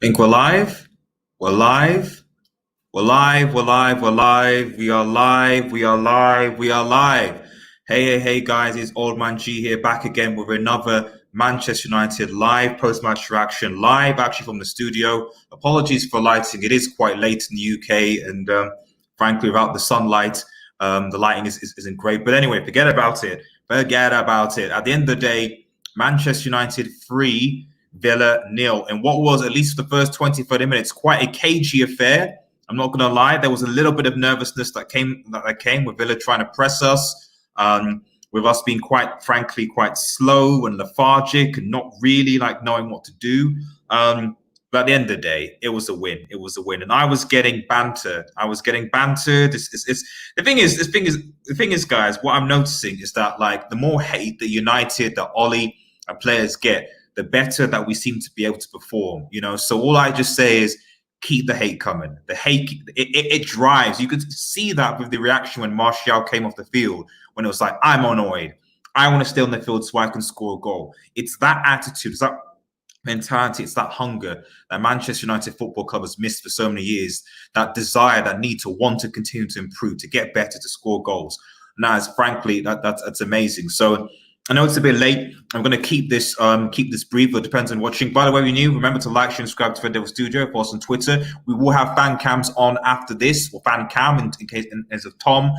Think we're live. We're live. We're live. We're live. We're live. We are live. We are live. We are live. Hey, guys. It's Old Man G here, back again with another Manchester United live post-match reaction, live actually from the studio. Apologies for lighting. It is quite late in the UK, and frankly, without the sunlight, the lighting isn't great. But anyway, forget about it. Forget about it. At the end of the day, Manchester United 3, Villa 0. And what was, at least for the first 20, 30 minutes, quite a cagey affair. I'm not going to lie. There was a little bit of nervousness that came with Villa trying to press us, with us being quite slow and lethargic and not really knowing what to do. But at the end of the day, it was a win. It was a win, and I was getting bantered. The thing is, guys. What I'm noticing is that the more hate that United, that Ollie and players get, the better that we seem to be able to perform. So all I just say is keep the hate coming. The hate, it drives. You could see that with the reaction when Martial came off the field, when it was like, I'm annoyed. I want to stay on the field so I can score a goal. It's that attitude, it's that mentality, it's that hunger that Manchester United Football Club has missed for so many years, that desire, that need to want to continue to improve, to get better, to score goals. Now, frankly, that's amazing. So I know it's a bit late. I'm going to keep this brief. It depends on watching. By the way, if you're new, remember to like, share, and subscribe to Red Devil Studio. Follow us on Twitter. We will have fan cams on after this, or fan cam in case of Tom,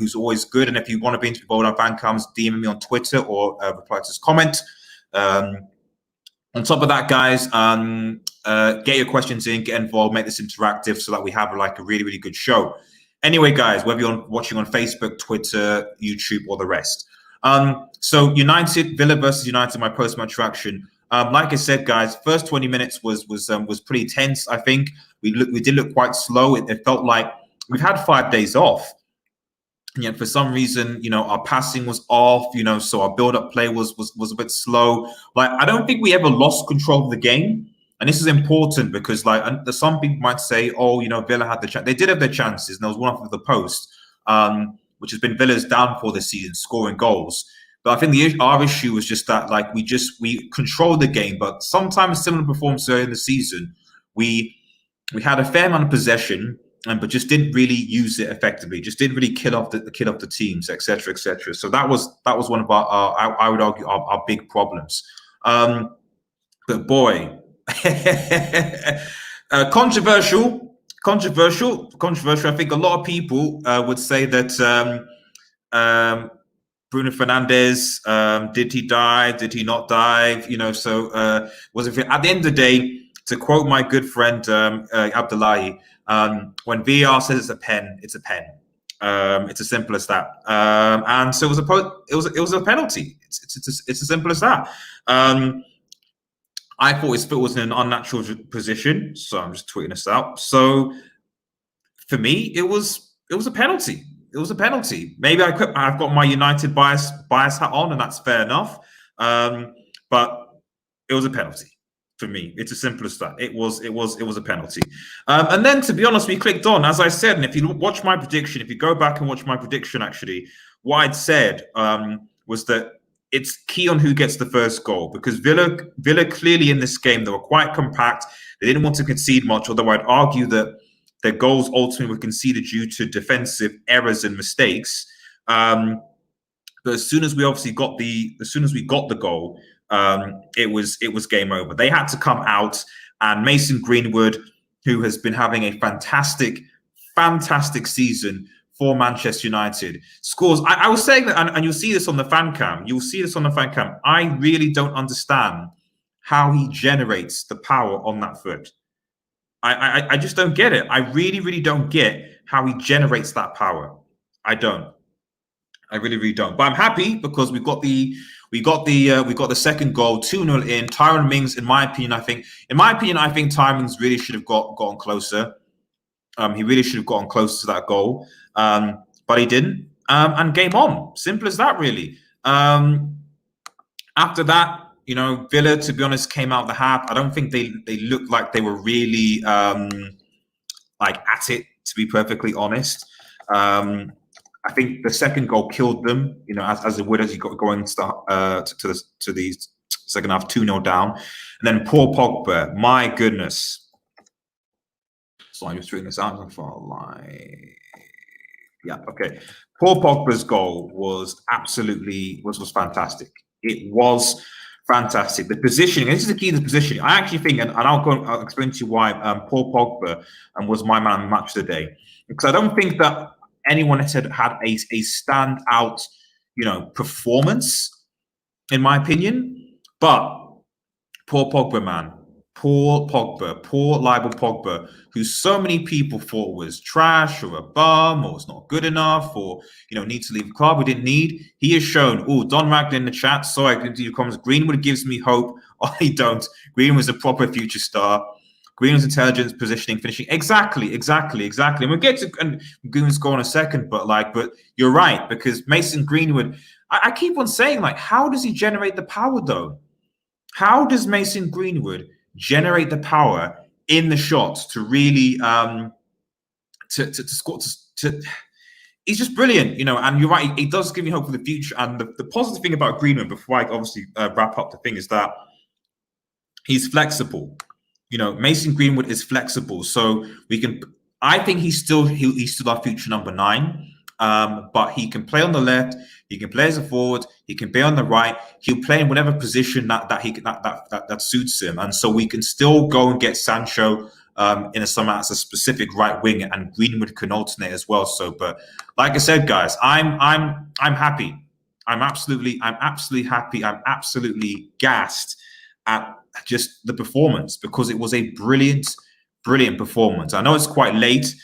who's always good. And if you want to be involved on fan cams, DM me on Twitter or reply to his comment. On top of that, guys, get your questions in, get involved, make this interactive so that we have a really, really good show. Anyway, guys, whether you're watching on Facebook, Twitter, YouTube, or the rest. So Villa versus United, my post-match reaction. Like I said, guys, first 20 minutes was pretty tense. I think we did look quite slow. It felt like we've had 5 days off, and yet for some reason, our passing was off. So our build-up play was a bit slow. I don't think we ever lost control of the game, and this is important because some people might say, oh, Villa had the chance. They did have their chances, and there was one off of the post. Which has been Villa's downfall this season, scoring goals. But I think our issue was just that we controlled the game, but sometimes similar performance earlier in the season, we had a fair amount of possession, but just didn't really use it effectively. Just didn't really kill off the teams, etc., etc. So that was one of our I would argue our big problems. But boy, controversial. I think a lot of people would say that Bruno Fernandes, did he dive? Did he not dive? Was it at the end of the day, to quote my good friend Abdullahi, when VAR says it's a pen, it's a pen. It's as simple as that. And so it was a penalty. It's as simple as that. I thought his foot was in an unnatural position, so I'm just tweeting this out. So for me, it was a penalty. It was a penalty. Maybe I've got my United bias hat on, and that's fair enough. But it was a penalty for me. It's as simple as that. It was a penalty. And then, to be honest, we clicked on, as I said. And if you watch my prediction, if you go back and watch my prediction, actually, what I'd said was that it's key on who gets the first goal, because Villa clearly in this game, they were quite compact. They didn't want to concede much, although I'd argue that their goals ultimately were conceded due to defensive errors and mistakes. But as soon as we got the goal, it was game over. They had to come out, and Mason Greenwood, who has been having a fantastic season for Manchester United, scores. I was saying that, and you'll see this on the fan cam. I really don't understand how he generates the power on that foot. I just don't get it. I really don't get how he generates that power. I really don't. But I'm happy because we got the second goal, 2-0 in. Tyrone Mings, in my opinion, I think Tyrone Mings really should have gotten closer. He really should have gotten closer to that goal, but he didn't. And game on. Simple as that, really. After that, Villa, to be honest, came out of the half. I don't think they looked like they were really at it, to be perfectly honest. I think the second goal killed them, as it would as you got going to second half 2-0 down. And then poor Pogba, my goodness. So I'm just reading this out for like, yeah, okay. Poor Pogba's goal was absolutely was fantastic. It was fantastic. The positioning, this is the key to the positioning. I actually think, and I'll explain to you why Paul Pogba was my man of the match of the day. Because I don't think that anyone had a standout, performance, in my opinion. But poor Pogba, man. Poor Pogba, poor liable Pogba, who so many people thought was trash or a bum or was not good enough or, needs to leave the club. We didn't need. He has shown, Don Ragnar in the chat. Sorry, I didn't do comments. Greenwood gives me hope. I don't. Greenwood's a proper future star. Greenwood's intelligence, positioning, finishing. Exactly. And we'll get to Greenwood's goal in a second, but you're right, because Mason Greenwood, I keep on saying, how does he generate the power though? How does Mason Greenwood generate the power in the shots to really to score? He's just brilliant, and you're right. It does give me hope for the future. And the positive thing about Greenwood, before I obviously wrap up the thing, is that he's flexible. Mason Greenwood is flexible, so we can. I think he's still our future number 9. But he can play on the left. He can play as a forward. He can play on the right. He'll play in whatever position that suits him. And so we can still go and get Sancho in a specific right wing, and Greenwood can alternate as well. So, but like I said, guys, I'm happy. I'm absolutely happy. I'm absolutely gassed at just the performance, because it was a brilliant performance. I know it's quite late.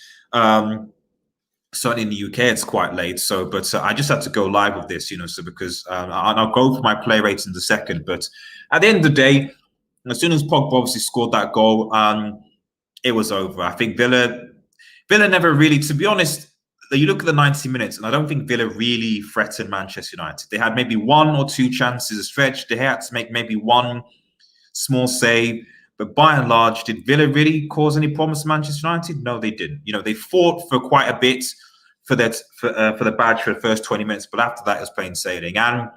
Certainly in the UK, it's quite late. So, but I just had to go live with this, so because I'll go for my play rates in a second. But at the end of the day, as soon as Pogba obviously scored that goal, it was over. I think Villa never really, to be honest, you look at the 90 minutes, and I don't think Villa really threatened Manchester United. They had maybe 1 or 2 chances a stretch. They had to make maybe 1 small save. But by and large, did Villa really cause any problems to Manchester United? No, they didn't. They fought for quite a bit for the badge for the first 20 minutes, but after that, it was plain sailing. And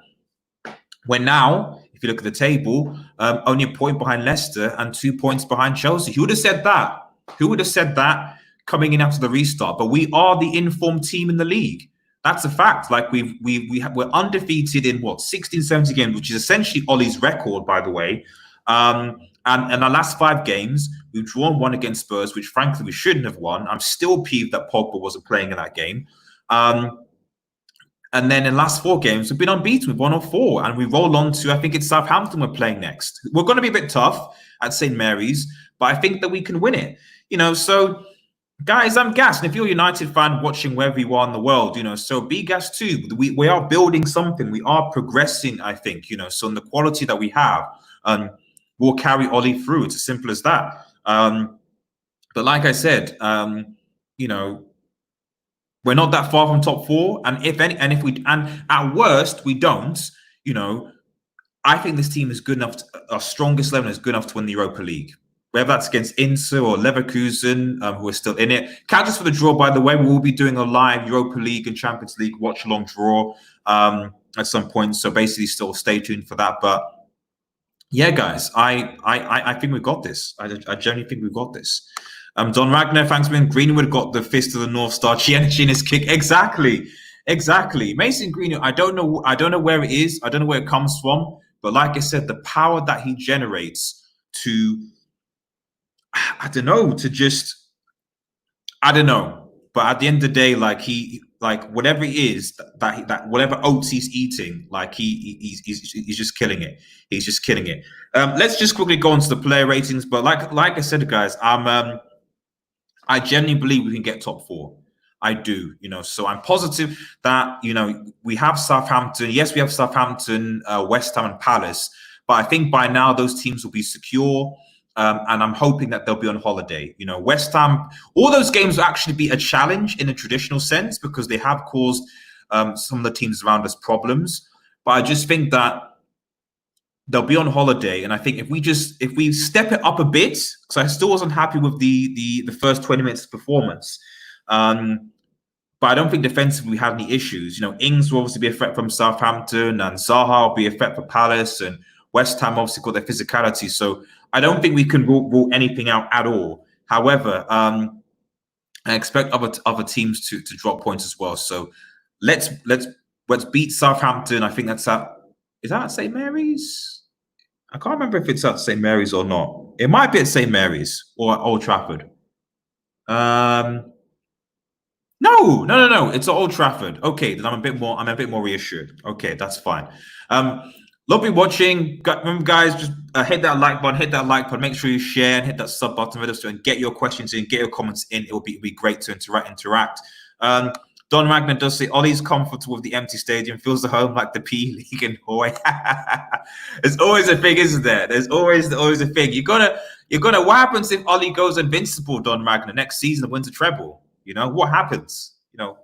when now, if you look at the table, only a point behind Leicester and 2 points behind Chelsea. Who would have said that? Who would have said that coming in after the restart? But we are the informed team in the league. That's a fact. We're undefeated in 16, 17 games, which is essentially Ollie's record, by the way. And in our last 5 games, we've drawn 1 against Spurs, which frankly we shouldn't have won. I'm still peeved that Pogba wasn't playing in that game. And then in the last 4 games, we've been unbeaten with 1 or 4. And we roll on to, I think it's Southampton we're playing next. We're going to be a bit tough at St. Mary's, but I think that we can win it. So guys, I'm gassed. And if you're a United fan watching wherever you are in the world, so be gassed too. We are building something. We are progressing, I think, so in the quality that we have, we'll carry Ollie through. It's as simple as that. But like I said, we're not that far from top 4. And if at worst we don't, I think this team is good enough. Our strongest 11 is good enough to win the Europa League. Whether that's against Inter or Leverkusen, who are still in it. Count us for the draw, by the way. We will be doing a live Europa League and Champions League watch-along draw at some point. So basically, still stay tuned for that. But yeah, guys, I think we've got this. I genuinely think we've got this. Don Ragnar, thanks, man. Greenwood got the fist of the North Star. Energy in his kick. Exactly. Mason Greenwood, I don't know where it is. I don't know where it comes from. But like I said, the power that he generates I don't know. But at the end of the day, whatever it is that whatever oats he's eating, he's just killing it. He's just killing it. Let's just quickly go into the player ratings. But like I said, guys, I genuinely believe we can get top 4. I do, so I'm positive that, we have Southampton. Yes, we have Southampton, West Ham and Palace. But I think by now those teams will be secure. And I'm hoping that they'll be on holiday. West Ham, all those games will actually be a challenge in a traditional sense, because they have caused some of the teams around us problems. But I just think that they'll be on holiday. And I think if we step it up a bit, because I still wasn't happy with the first 20 minutes of performance. But I don't think defensively we have any issues. Ings will obviously be a threat from Southampton, and Zaha will be a threat for Palace, and West Ham obviously got their physicality, so I don't think we can rule anything out at all. However, I expect other teams to drop points as well. So let's beat Southampton. I think that's is that at St Mary's? I can't remember if it's at St Mary's or not. It might be at St Mary's or at Old Trafford. No. It's at Old Trafford. Okay, then I'm a bit more reassured. Okay, that's fine. Lovely watching. Remember, guys, just hit that like button. Make sure you share and hit that sub button with us and get your questions in, get your comments in. It'll be great to interact. Don Ragnar does say Ollie's comfortable with the empty stadium, feels the home like the P League in Hawaii. There's always a thing, isn't there? There's always a thing. You're gonna. What happens if Ollie goes invincible, Don Ragnar, next season and wins a treble? You know what happens? You know,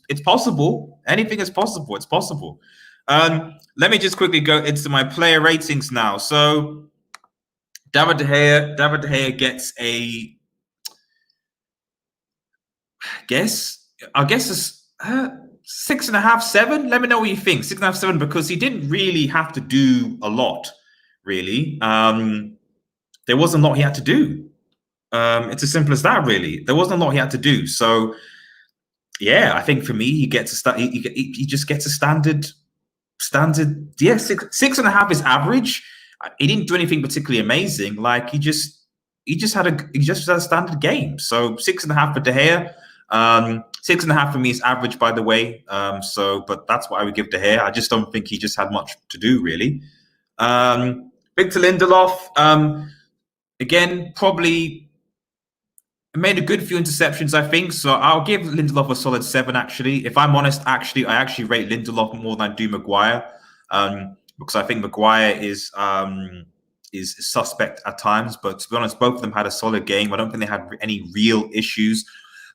it's possible. Anything is possible. It's possible. Let me just quickly go into my player ratings now. So David De Gea gets a I guess it's 6.5, 7. Let me know what you think. 6.5, 7, because he didn't really have to do a lot, really. There wasn't a lot he had to do. It's as simple as that, really. There wasn't a lot he had to do. So, yeah, I think for me, he gets he just gets a standard. Yeah, 6.5 is average. He didn't do anything particularly amazing. Like he just had a standard game. So 6.5 for De Gea. 6.5 for me is average, by the way. But that's what I would give De Gea. I just don't think he just had much to do, really. Victor Lindelof, again, probably made a good few interceptions, I think. So I'll give Lindelof a solid 7, actually. If I'm honest, I actually rate Lindelof more than I do Maguire. Because I think Maguire is suspect at times. But to be honest, both of them had a solid game. I don't think they had any real issues.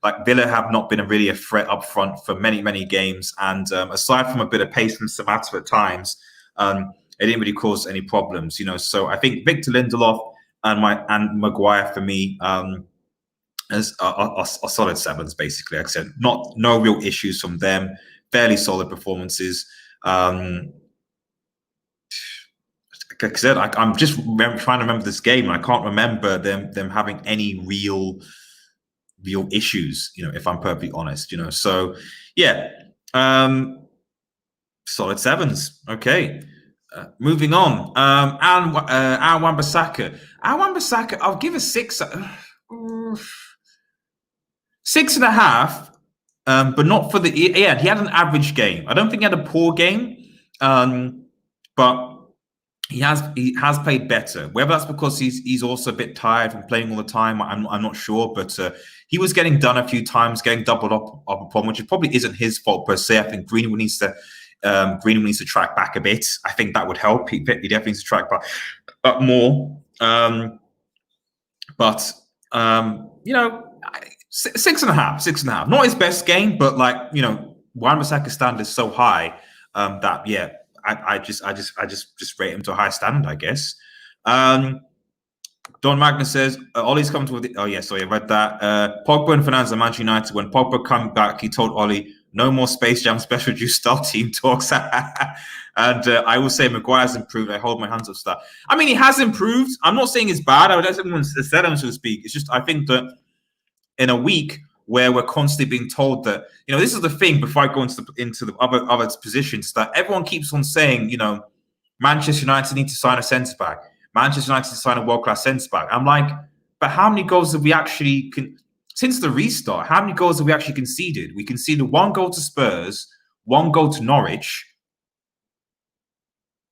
Like Villa have not been really a threat up front for many, many games. And aside from a bit of pace from Samatta at times, it didn't really cause any problems, you know. So I think Victor Lindelof and Maguire for me as are solid 7s, basically. Like I said, no real issues from them. Fairly solid performances. Like I said, I'm just trying to remember this game, and I can't remember them having any real issues, you know, if I'm perfectly honest, you know. So yeah, solid 7s. Okay. Moving on. Wan-Bissaka. Wan-Bissaka, I'll give a 6. 6.5. But not for the. Yeah, he had an average game. I don't think he had a poor game. But he has played better. Whether that's because he's also a bit tired from playing all the time, I'm not sure. But he was getting done a few times, getting doubled up upon, which probably isn't his fault per se. I think Greenwood needs to track back a bit. I think that would help. He definitely needs to track back more. But you know, 6.5. Not his best game, but like, you know, Wan-Bissaka's standard is so high that yeah. I just rate him to a high standard, I guess. Don Magnus says Ollie's come to. Oh yeah, sorry, I read that. Pogba and Fernandes at Manchester United. When Pogba came back, he told Ollie, "No more Space Jam special juice style team talks." And I will say Maguire's improved. I hold my hands up to that. I mean, he has improved. I'm not saying it's bad. I don't want to set him, so to speak. It's just I think that in a week where we're constantly being told that, you know, this is the thing before I go into the other positions, that everyone keeps on saying, you know, Manchester United need to sign a centre-back. Manchester United to sign a world-class centre-back. I'm like, but how many goals have we actually, since the restart, how many goals have we actually conceded? We conceded 1 goal to Spurs, 1 goal to Norwich,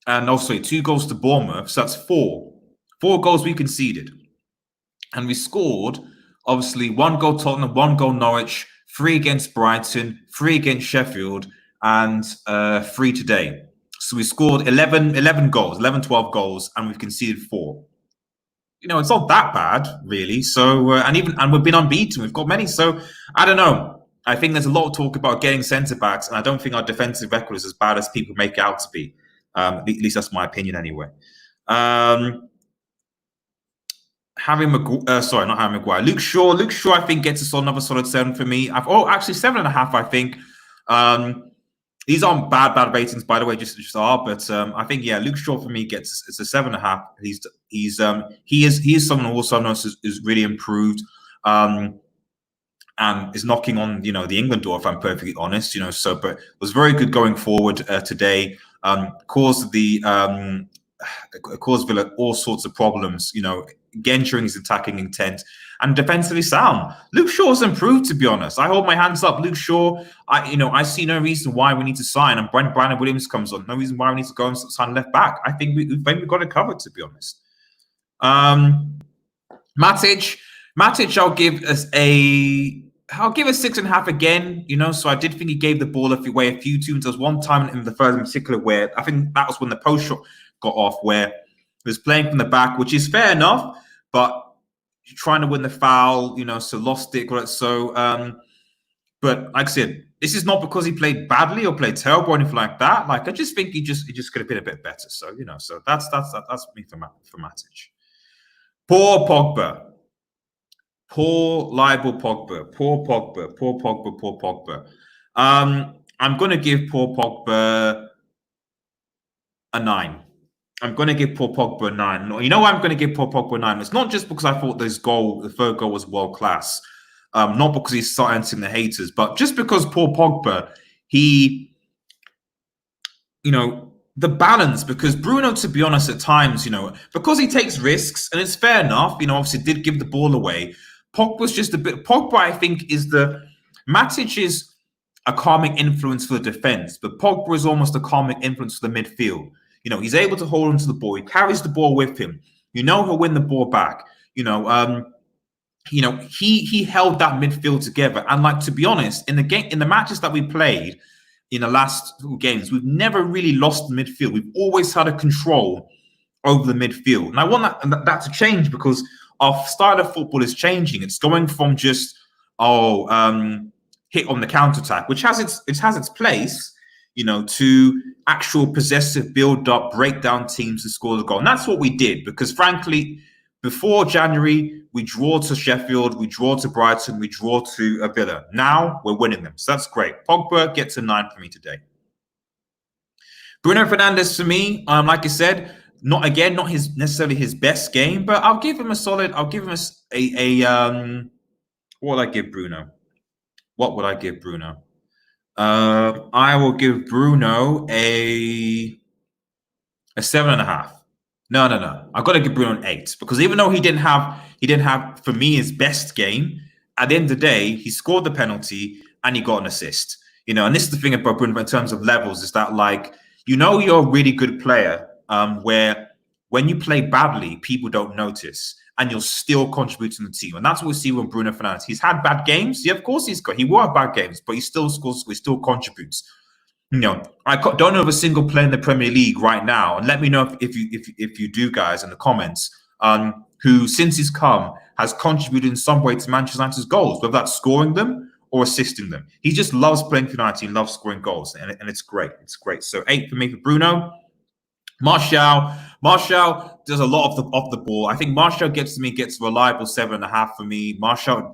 and also 2 goals to Bournemouth. So that's 4. 4 goals we conceded. And we scored, obviously, 1 goal Tottenham, 1 goal Norwich, 3 against Brighton, 3 against Sheffield, and 3 today. So we scored 11 goals, 12 goals, and we've conceded 4. You know, it's not that bad, really. So, and we've been unbeaten. We've got many. So, I don't know. I think there's a lot of talk about getting centre-backs, and I don't think our defensive record is as bad as people make it out to be. At least that's my opinion anyway. Harry Maguire, sorry, not Harry Maguire. Luke Shaw, I think gets us another solid 7 for me. Actually 7.5, I think. He's on bad ratings, by the way, just but I think Luke Shaw for me gets it's a 7.5. He is someone who also knows is really improved, and is knocking on the England door, if I'm perfectly honest. But was very good going forward today. Caused Villa all sorts of problems. Again during his attacking intent. And defensively sound. Luke Shaw's improved, to be honest. I hold my hands up. Luke Shaw, I see no reason why we need to sign. And Brandon Williams comes on. No reason why we need to go and sign left back. I think we've got it covered, to be honest. Matic, I'll give a 6.5 again. So I did think he gave the ball away a few times. There was one time in the first in particular where I think that was when the post shot got off, where he was playing from the back, which is fair enough, but trying to win the foul, so lost it. So, but like I said, this is not because he played badly or played terrible or anything like that. Like, I just think he just could have been a bit better. So, so that's me for Matic. Poor Pogba. Poor liable Pogba. Poor Pogba. I'm going to give poor Pogba a 9. I'm going to give poor Pogba a 9. You know why I'm going to give poor Pogba a 9? It's not just because I thought the third goal was world class. Not because he's silencing the haters, but just because poor Pogba, the balance, because Bruno, to be honest, at times, because he takes risks, and it's fair enough, obviously did give the ball away. Pogba's just a bit. Pogba, I think, Matic is a calming influence for the defense, but Pogba is almost a calming influence for the midfield. He's able to hold onto the ball. He carries the ball with him. He'll win the ball back. He held that midfield together. And to be honest, in the matches that we played in the last 2 games, we've never really lost the midfield. We've always had a control over the midfield. And I want that to change, because our style of football is changing. It's going from just hit on the counter-attack, which has its place, to actual possessive build-up, breakdown teams to score the goal. And that's what we did, because frankly, before January, we draw to Sheffield, we draw to Brighton, we draw to Villa. Now we're winning them. So that's great. Pogba gets a 9 for me today. Bruno Fernandes for me, like I said, not necessarily his best game, but I'll give him a solid. I'll give him what would I give Bruno? I will give Bruno a 7.5. No. I've got to give Bruno an 8, because even though he didn't have for me his best game, at the end of the day, he scored the penalty and he got an assist. And this is the thing about Bruno in terms of levels, is that you're a really good player, where when you play badly, people don't notice, and you'll still contribute to the team. And that's what we see with Bruno Fernandes. He's had bad games. Yeah, of course he will have bad games, but he still scores, he still contributes. I don't know of a single player in the Premier League right now, and let me know if you do, guys, in the comments, who since he's come has contributed in some way to Manchester United's goals, whether that's scoring them or assisting them. He just loves playing for United. He loves scoring goals, and it's great. It's great. So 8 for me for Bruno. Martial does a lot of the ball. I think Martial gets a reliable 7.5 for me. Martial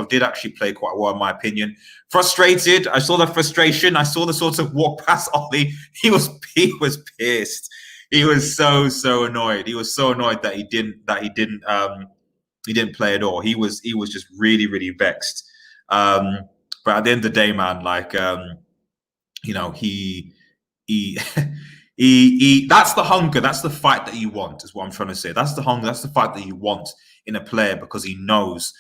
did actually play quite well, in my opinion. Frustrated. I saw the frustration. I saw the sort of walk past Ollie. He was pissed. He was so annoyed. He was so annoyed that he didn't play at all. He was just really vexed. But at the end of the day, man, he that's the hunger, that's the fight that you want, is what I'm trying to say. That's the hunger, that's the fight that you want in a player, because he knows,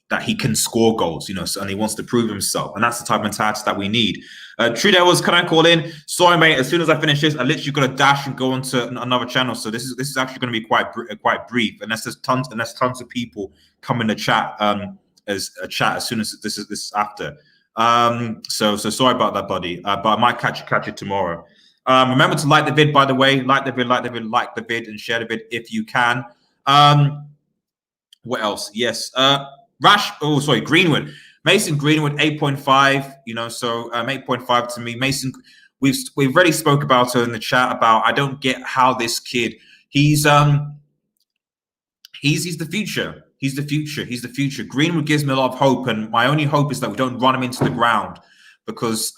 that he can score goals, and he wants to prove himself, and that's the type of mentality that we need. True Devils, can I call in? Sorry, mate. As soon as I finish this, I literally got to dash and go on to another channel. So this is actually going to be quite brief, unless there's tons of people come in the chat as soon as this is after. So sorry about that, buddy. But I might catch you tomorrow. Remember to like the vid, by the way. Like the vid, and share the vid if you can. What else? Yes. Greenwood. Mason Greenwood, 8.5. So 8.5 to me. Mason, we've already spoke about her in the chat about, I don't get how this kid, he's the future. He's the future. He's the future. Greenwood gives me a lot of hope, and my only hope is that we don't run him into the ground, because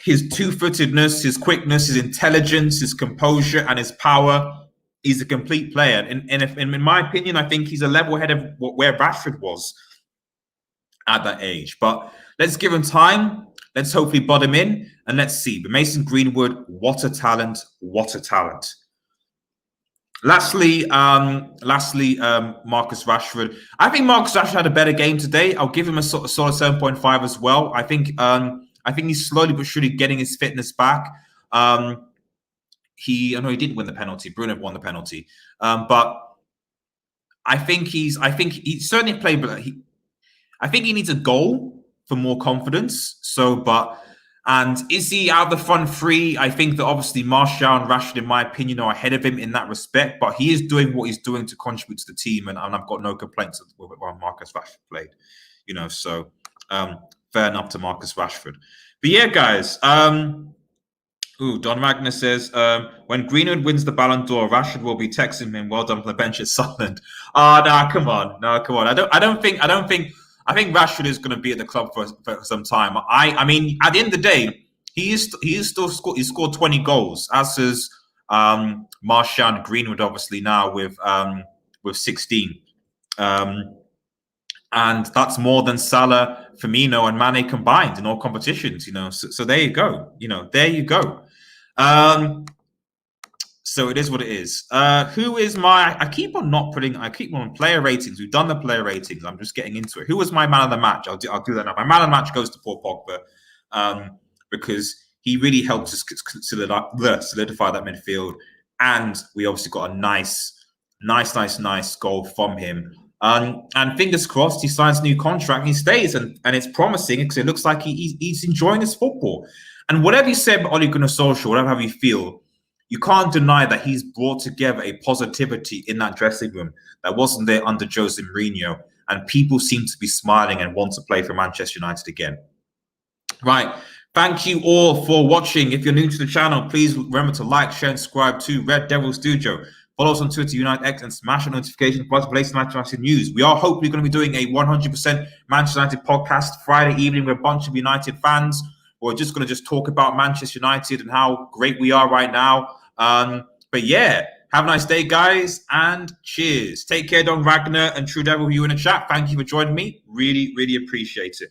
his two-footedness, his quickness, his intelligence, his composure, and his power. He's a complete player. And in my opinion, I think he's a level ahead of where Rashford was at that age. But let's give him time. Let's hopefully bud him in, and let's see. But Mason Greenwood, what a talent! What a talent! Lastly, Marcus Rashford. I think Marcus Rashford had a better game today. I'll give him a solid 7.5 as well. I think he's slowly but surely getting his fitness back. I know he didn't win the penalty. Bruno won the penalty, but I think he certainly played. But I think he needs a goal for more confidence. And is he out of the front three? I think that obviously Martial and Rashford, in my opinion, are ahead of him in that respect. But he is doing what he's doing to contribute to the team, and I've got no complaints with Marcus Rashford played. So fair enough to Marcus Rashford. But yeah, guys. Don Wagner says, when Greenwood wins the Ballon d'Or, Rashford will be texting him, "Well done for the bench at Sunderland." Come on. I think Rashford is going to be at the club for some time. I mean, at the end of the day, he scored 20 goals, as has Martial and Greenwood, obviously now with 16. And that's more than Salah, Firmino, and Mane combined in all competitions. So there you go. There you go. So it is what it is. Who is my? I keep on player ratings. We've done the player ratings. I'm just getting into it. Who was my man of the match? I'll do that now. My man of the match goes to Paul Pogba, because he really helped us solidify that midfield, and we obviously got a nice goal from him. And fingers crossed, he signs a new contract and he stays, and it's promising because it looks like he's enjoying his football. And whatever you said about Ole Gunnar Solskjaer, whatever you feel, you can't deny that he's brought together a positivity in that dressing room that wasn't there under Jose Mourinho, and people seem to be smiling and want to play for Manchester United again. Right. Thank you all for watching. If you're new to the channel, please remember to like, share, and subscribe to Red Devil Studio. Follow us on Twitter, UnitedX, and smash the notification for us to latest Manchester United news. We are hopefully going to be doing a 100% Manchester United podcast Friday evening with a bunch of United fans. We're just going to talk about Manchester United and how great we are right now. But yeah, have a nice day, guys, and cheers. Take care, Don Ragnar and True Devil, you in the chat. Thank you for joining me. Really, really appreciate it.